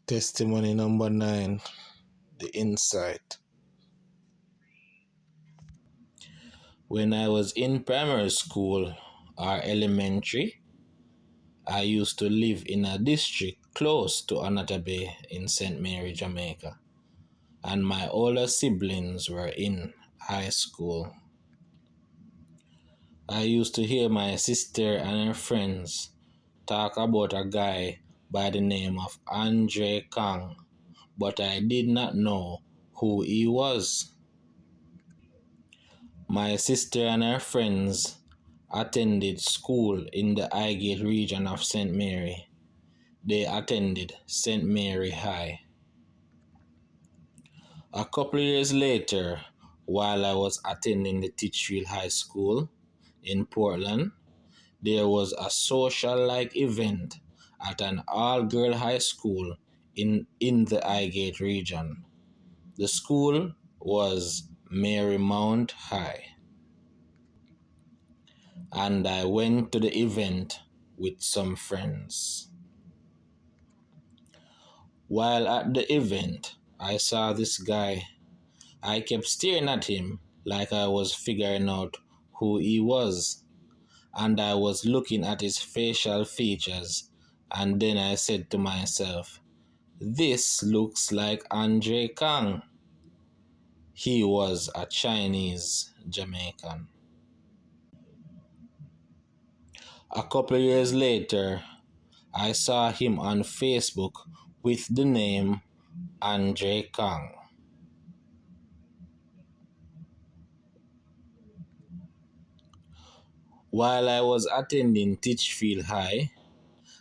Testimony number 9, the insight. When I was in primary school or elementary, I used to live in a district close to Anata Bay in St. Mary, Jamaica, and my older siblings were in high school. I used to hear my sister and her friends talk about a guy by the name of Andre Kang, but I did not know who he was. My sister and her friends attended school in the Highgate region of St. Mary. They attended St. Mary High. A couple years later, while I was attending the Titchfield High School in Portland, there was a social-like event at an all-girl high school in the Highgate region. The school was Marymount High, and I went to the event with some friends. While at the event, I saw this guy. I kept staring at him like I was figuring out who he was, and I was looking at his facial features, and then I said to myself, this looks like Andre Kang. He was a Chinese Jamaican. A couple years later, I saw him on Facebook with the name Andre Kang. While I was attending Titchfield High,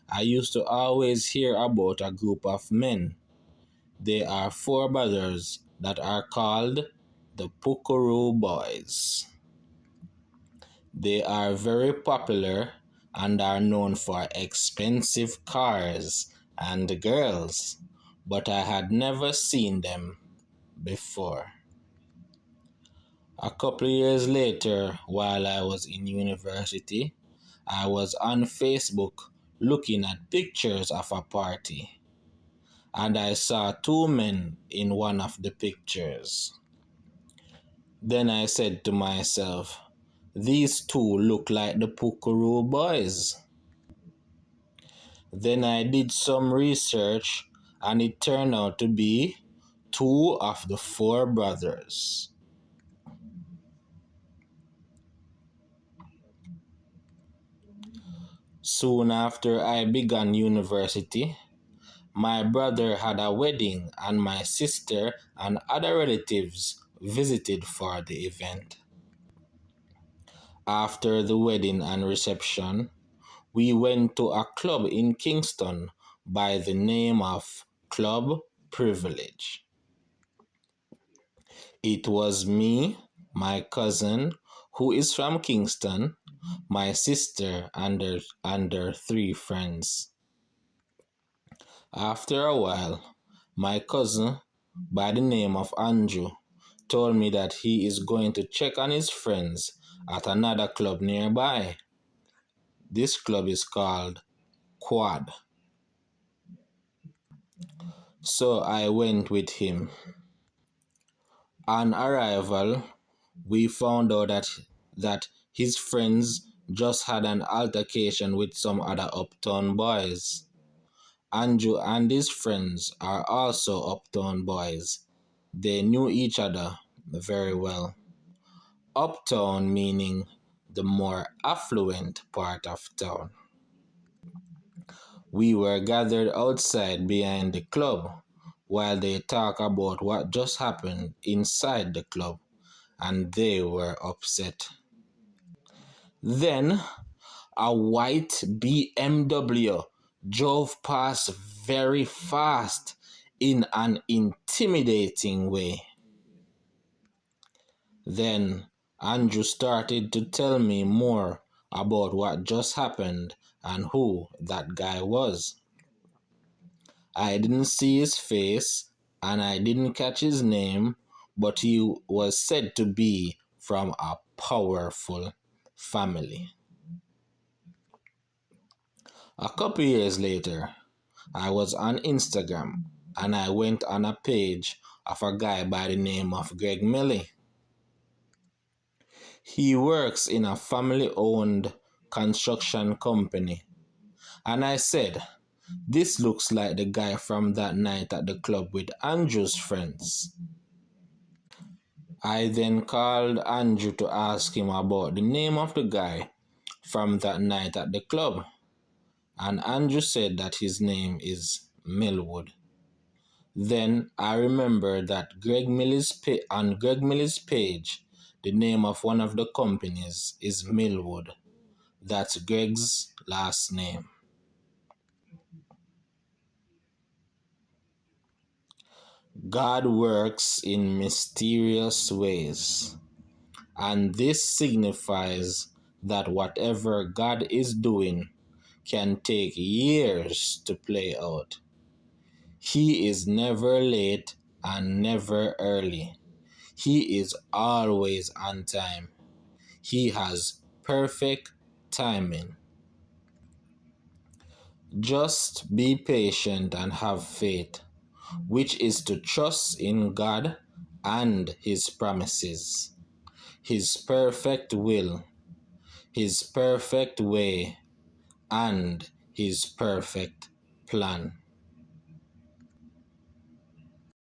I used to always hear about a group of men. They are 4 brothers that are called the Pukuroo Boys. They are very popular and are known for expensive cars and girls, but I had never seen them before. A couple years later, while I was in university, I was on Facebook looking at pictures of a party, and I saw 2 men in one of the pictures. Then I said to myself, these 2 look like the Pukuroo Boys. Then I did some research, and it turned out to be 2 of the 4 brothers. Soon after I began university, my brother had a wedding and my sister and other relatives visited for the event. After the wedding and reception, we went to a club in Kingston by the name of Club Privilege. It was me, my cousin, who is from Kingston, my sister, and her 3 friends. After a while, my cousin, by the name of Andrew, told me that he is going to check on his friends at another club nearby. This club is called Quad. So I went with him. On arrival, we found out that his friends just had an altercation with some other uptown boys. Andrew and his friends are also uptown boys. They knew each other very well. Uptown meaning the more affluent part of town. We were gathered outside behind the club while they talk about what just happened inside the club, and they were upset. Then a white BMW drove past very fast in an intimidating way. Then Andrew started to tell me more about what just happened and who that guy was. I didn't see his face and I didn't catch his name, but he was said to be from a powerful family. A couple years later, I was on Instagram and I went on a page of a guy by the name of Greg Millie. He works in a family owned construction company. And I said, this looks like the guy from that night at the club with Andrew's friends. I then called Andrew to ask him about the name of the guy from that night at the club. And Andrew said that his name is Millwood. Then I remembered that on Greg Millie's page, the name of one of the companies is Millwood. That's Greg's last name. God works in mysterious ways, and this signifies that whatever God is doing can take years to play out. He is never late and never early. He is always on time. He has perfect timing. Just be patient and have faith, which is to trust in God and His promises, His perfect will, His perfect way, and His perfect plan.